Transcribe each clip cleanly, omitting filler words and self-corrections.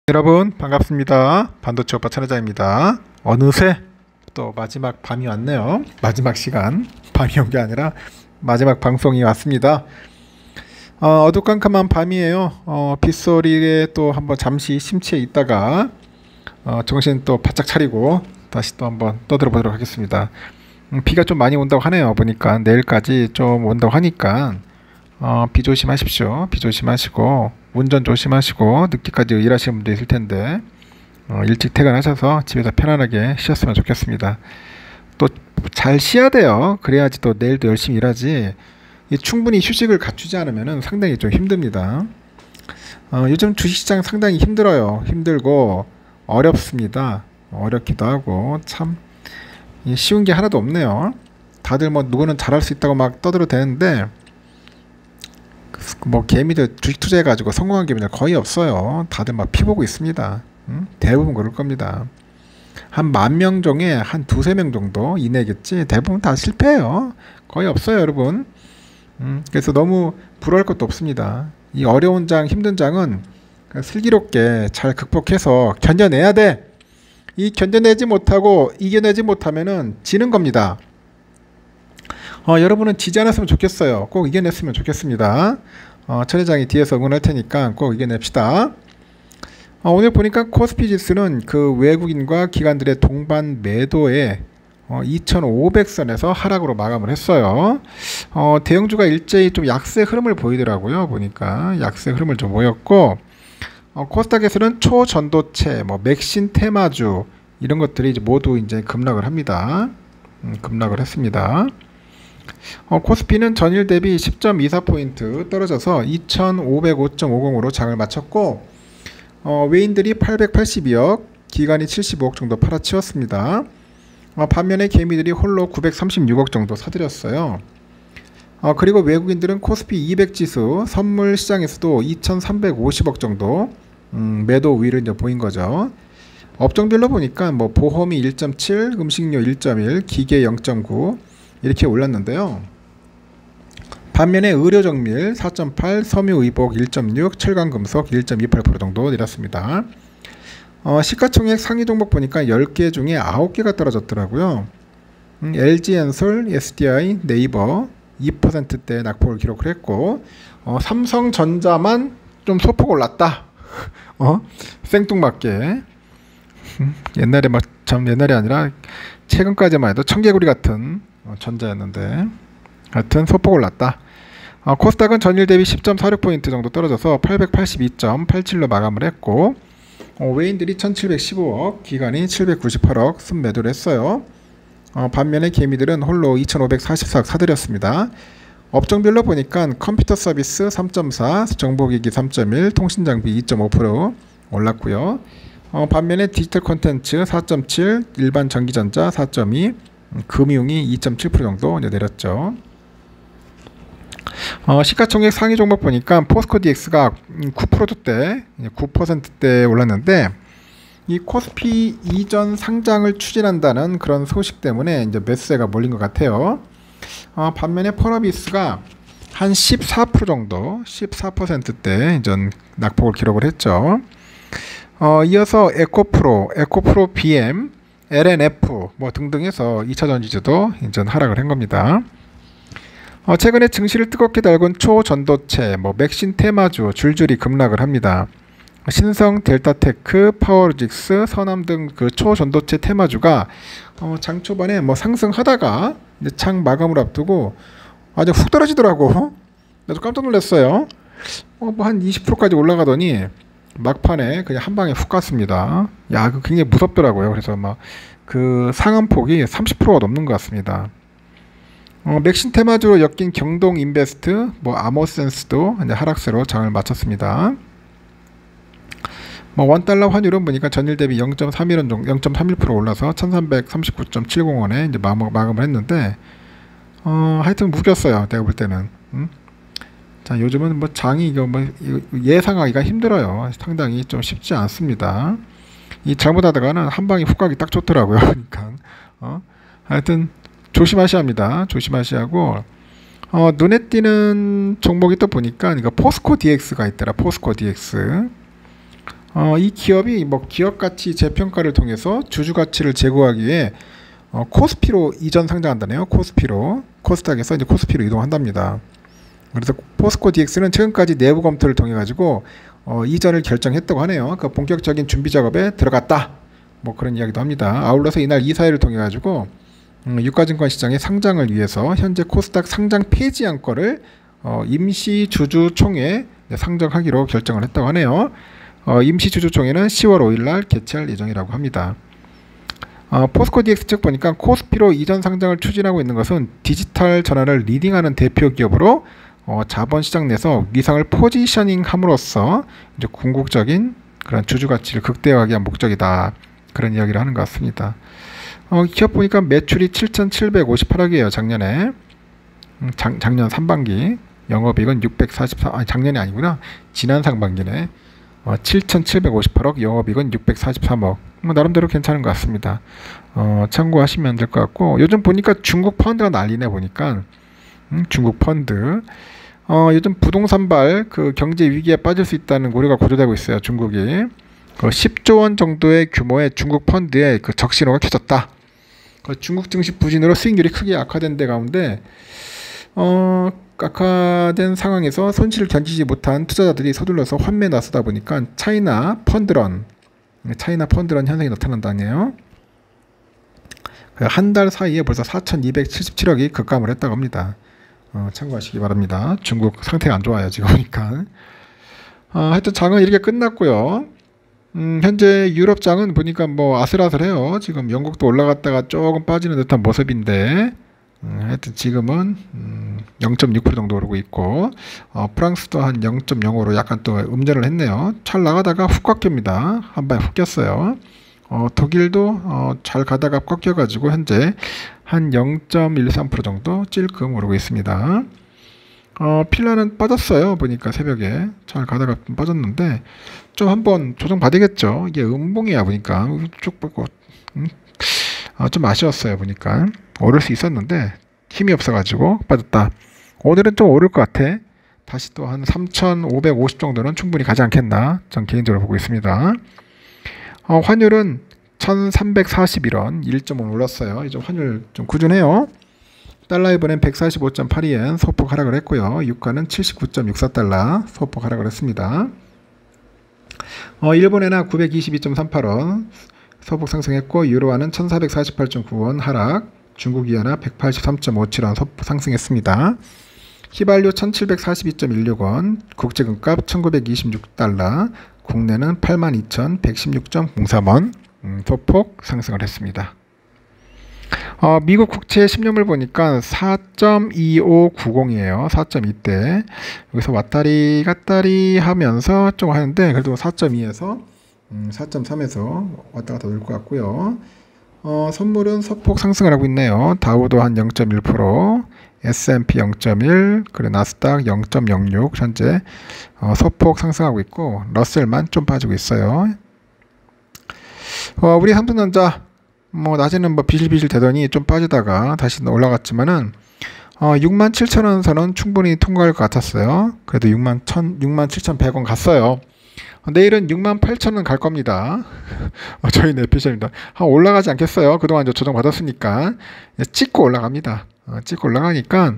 여러분 반갑습니다. 반도체 오빠 천혜자입니다. 어느새 또 마지막 밤이 왔네요. 마지막 시간 밤이 온 게 아니라 마지막 방송이 왔습니다. 어두컴컴한 밤이에요. 빗소리에 또 한번 잠시 심취해 있다가 정신 또 바짝 차리고 다시 또 한번 떠들어 보도록 하겠습니다. 비가 좀 많이 온다고 하네요. 보니까 내일까지 좀 온다고 하니까 비 조심하십시오. 비 조심하시고 운전 조심하시고 늦게까지 일하시는 분도 있을 텐데 일찍 퇴근하셔서 집에서 편안하게 쉬었으면 좋겠습니다. 또 잘 쉬어야 돼요. 그래야지 또 내일도 열심히 일하지. 충분히 휴식을 갖추지 않으면 상당히 좀 힘듭니다. 요즘 주식시장 상당히 힘들어요. 힘들고 어렵습니다. 어렵기도 하고 참 쉬운 게 하나도 없네요. 다들 뭐 누구는 잘할 수 있다고 막 떠들어대는데 뭐 개미들 주식 투자해가지고 성공한 개미들 거의 없어요. 다들 막 피보고 있습니다. 대부분 그럴 겁니다. 한 10,000명 중에 한 2~3명 정도 이내겠지. 대부분 다 실패해요. 거의 없어요, 여러분. 그래서 너무 부러울 것도 없습니다. 이 어려운 장, 힘든 장은 슬기롭게 잘 극복해서 견뎌내야 돼. 이 견뎌내지 못하고 이겨내지 못하면은 지는 겁니다. 여러분은 지지 않았으면 좋겠어요. 꼭 이겨냈으면 좋겠습니다. 천회장이 뒤에서 응원할 테니까 꼭 이겨냅시다. 오늘 보니까 코스피 지수는 그 외국인과 기관들의 동반 매도에 2500선에서 하락으로 마감을 했어요. 대형주가 일제히 좀 약세 흐름을 보이더라고요. 보니까 약세 흐름을 좀 보였고, 코스닥에서는 초전도체, 뭐 맥신 테마주 이런 것들이 이제 모두 이제 급락을 합니다. 급락을 했습니다. 코스피는 전일 대비 10.24포인트 떨어져서 2505.50으로 장을 마쳤고, 외인들이 882억, 기관이 75억 정도 팔아치웠습니다. 반면에 개미들이 홀로 936억 정도 사들였어요. 그리고 외국인들은 코스피 200 지수 선물 시장에서도 2350억 정도 매도 우위를 이제 보인 거죠. 업종별로 보니까 뭐 보험이 1.7, 음식료 1.1, 기계 0.9 이렇게 올랐는데요. 반면에 의료정밀 4.8, 섬유의복 1.6, 철강금속 1.28% 정도 내렸습니다. 시가총액 상위 종목 보니까 10개 중에 9개가 떨어졌더라고요. LG엔솔, SDI, 네이버 2%대 낙폭을 기록을 했고, 삼성전자만 좀 소폭 올랐다. 생뚱맞게. 옛날에 막 참 옛날이 아니라 최근까지만 해도 청개구리 같은 전자였는데 하여튼 소폭 올랐다. 코스닥은 전일 대비 10.46포인트 정도 떨어져서 882.87로 마감을 했고, 외인들이 1715억, 기관이 798억 순매도를 했어요. 반면에 개미들은 홀로 2544억 사들였습니다. 업종별로 보니까 컴퓨터 서비스 3.4, 정보기기 3.1, 통신장비 2.5% 올랐고요. 반면에 디지털 콘텐츠 4.7, 일반 전기전자 4.2, 금융이 2.7% 정도 내렸죠. 시가총액 상위 종목 보니까 포스코 DX가 9%대 9%대 올랐는데, 이 코스피 이전 상장을 추진한다는 그런 소식 때문에 이제 매수세가 몰린 것 같아요. 반면에 펄어비스가 한 14% 정도 14%대 이전 낙폭을 기록을 했죠. 이어서 에코프로 BM, LNF 뭐 등등 해서 2차전지주도 이전 하락을 한 겁니다. 최근에 증시를 뜨겁게 달군 초전도체, 뭐 맥신 테마주 줄줄이 급락을 합니다. 신성, 델타테크, 파워로직스, 서남 등 그 초전도체 테마주가 장 초반에 뭐 상승하다가 이제 장 마감을 앞두고 아주 훅 떨어지더라고. 나도 깜짝 놀랐어요. 뭐 한 20%까지 올라가더니 막판에 그냥 한 방에 훅 갔습니다. 야, 그 굉장히 무섭더라고요. 그래서 막 그 상한폭이 30%가 넘는 것 같습니다. 맥신 테마주로 엮인 경동 인베스트, 뭐 아모센스도 이제 하락세로 장을 마쳤습니다. 뭐 원달러 환율은 보니까 전일 대비 0.31원 정도, 0.31% 올라서 1339.70원에 이제 마감을 했는데, 하여튼 무겼어요. 내가 볼 때는. 자, 요즘은 뭐 장이 이거 뭐 예상하기가 힘들어요. 상당히 좀 쉽지 않습니다. 이 잘못하다가는 한 방에 훅 가기 딱 좋더라고요. 그러니까 하여튼 조심하셔야 합니다. 조심하셔야 하고, 눈에 띄는 종목이 또 보니까 이거 포스코 DX가 있더라. 포스코 DX. 이 기업이 뭐 기업가치 재평가를 통해서 주주가치를 제고하기 위해 코스피로 이전 상장한다네요. 코스피로 코스닥에서 이제 코스피로 이동한답니다. 그래서 포스코 DX는 최근까지 내부 검토를 통해 가지고 이전을 결정했다고 하네요. 그 본격적인 준비 작업에 들어갔다. 뭐 그런 이야기도 합니다. 아울러서 이날 이사회를 통해 가지고 유가증권 시장의 상장을 위해서 현재 코스닥 상장 폐지한 거를 임시 주주총회에 상정하기로 결정을 했다고 하네요. 임시 주주총회는 10월 5일 날 개최할 예정이라고 합니다. 포스코 DX 측 보니까 코스피로 이전 상장을 추진하고 있는 것은 디지털 전환을 리딩하는 대표 기업으로 자본시장 내에서 위상을 포지셔닝함으로써 이제 궁극적인 그런 주주 가치를 극대화하기 위한 목적이다. 그런 이야기를 하는 것 같습니다. 기업 보니까 매출이 7,758억이에요. 작년에 작년 상반기 영업이익은 643, 아니 작년이 아니구나. 지난 상반기네. 7,758억, 영업이익은 643억. 나름대로 괜찮은 것 같습니다. 참고하시면 될 것 같고, 요즘 보니까 중국 펀드가 난리네 보니까. 중국 펀드. 요즘 부동산발 그 경제 위기에 빠질 수 있다는 우려가 고조되고 있어요. 중국이. 10조 원 정도의 규모의 중국 펀드에 그 적신호가 켜졌다. 중국 증시 부진으로 수익률이 크게 악화된 데 가운데 악화된 상황에서 손실을 견디지 못한 투자자들이 서둘러서 환매에 나서다 보니까 차이나 펀드런 현상이 나타난다네요. 한 달 사이에 벌써 4,277억이 급감을 했다고 합니다. 참고하시기 바랍니다. 중국 상태가 안 좋아요 지금 보니까. 하여튼 장은 이렇게 끝났고요. 현재 유럽 장은 보니까 뭐 아슬아슬해요. 지금 영국도 올라갔다가 조금 빠지는 듯한 모습인데 하여튼 지금은 0.6% 정도 오르고 있고, 프랑스도 한 0.05로 약간 또 음전을 했네요. 잘 나가다가 훅 꺾입니다. 한 방에 훅 꼈어요. 독일도 잘 가다가 꺾여가지고 현재 한 0.13% 정도 찔끔 오르고 있습니다. 필라는 빠졌어요. 보니까 새벽에 잘 가다가 빠졌는데 좀 한번 조정 받으겠죠. 이게 음봉이야 보니까 쭉 뻗고 좀 아쉬웠어요. 보니까 오를 수 있었는데 힘이 없어가지고 빠졌다. 오늘은 좀 오를 것 같아. 다시 또 한 3,550 정도는 충분히 가지 않겠나 전 개인적으로 보고 있습니다. 환율은 1,341원 1.5 올랐어요. 이제 환율 좀 꾸준해요. 달러 이번엔 145.82엔 소폭 하락을 했고요. 유가는 79.64달러 소폭 하락을 했습니다. 일본 엔화 922.38원 소폭 상승했고, 유로화는 1448.9원 하락, 중국 위안화 183.57원 소폭 상승했습니다. 휘발유 1742.16원, 국제금값 1926달러, 국내는 82,116.03원 소폭 상승을 했습니다. 미국 국채 10년물 보니까 4.2590이에요. 4.2대. 여기서 왔다리 갔다리 하면서 좀 하는데 그래도 4.2에서 4.3에서 왔다 갔다 돌 것 같고요. 선물은 소폭 상승을 하고 있네요. 다우도 한 0.1%, S&P 0.1, 그리고 나스닥 0.06 현재 소폭 상승하고 있고, 러셀만 좀 빠지고 있어요. 우리 삼성전자 뭐 낮에는 뭐 비실비실 되더니 좀 빠지다가 다시 올라갔지만은 67,000원 선은 충분히 통과할 것 같았어요. 그래도 67,100원 갔어요. 내일은 68,000원 갈 겁니다. 저희 내피셜입니다. 올라가지 않겠어요. 그동안 이제 조정 받았으니까 찍고 올라갑니다. 찍고 올라가니까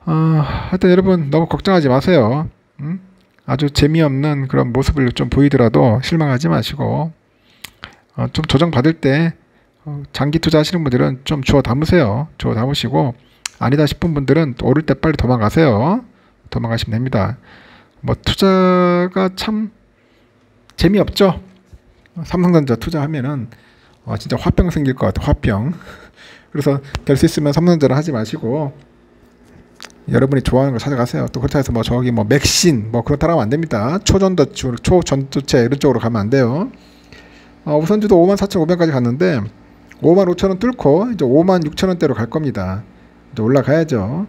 하여튼 여러분 너무 걱정하지 마세요. 아주 재미없는 그런 모습을 좀 보이더라도 실망하지 마시고, 좀 조정 받을 때 장기 투자하시는 분들은 좀 주워 담으세요. 주워 담으시고, 아니다 싶은 분들은 오를 때 빨리 도망가세요. 도망가시면 됩니다. 뭐 투자가 참 재미없죠. 삼성전자 투자하면은 진짜 화병 생길 것 같아. 화병. 그래서 될 수 있으면 삼성전자를 하지 마시고 여러분이 좋아하는 걸 찾아가세요. 또 그렇다 해서 뭐 저기 뭐 맥신 뭐 그렇다 하면 안 됩니다. 초전도체 이런 쪽으로 가면 안 돼요. 우선주도 54,500까지 갔는데 55,000원 뚫고 이제 56,000원대로 갈 겁니다. 이제 올라가야죠.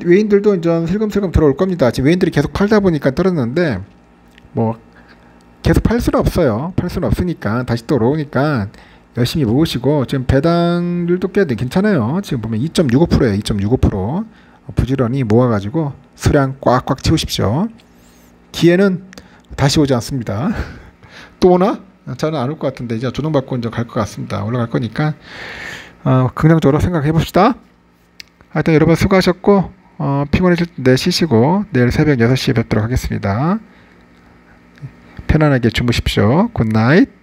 외인들도 이제 슬금슬금 들어올 겁니다. 지금 외인들이 계속 팔다 보니까 떨어졌는데 뭐 계속 팔 수는 없어요. 팔 수는 없으니까 다시 또 올라오니까 열심히 모으시고, 지금 배당률도 꽤 괜찮아요. 지금 보면 2.65%예요. 2.65%. 부지런히 모아가지고 수량 꽉꽉 채우십시오. 기회는 다시 오지 않습니다. 또 오나? 저는 안 올 것 같은데 이제 조정받고 이제 갈 것 같습니다. 올라갈 거니까 긍정적으로 생각해 봅시다. 하여튼 여러분 수고하셨고 피곤해질 때 쉬시고 내일 새벽 6시에 뵙도록 하겠습니다. 편안하게 주무십시오. 굿나잇.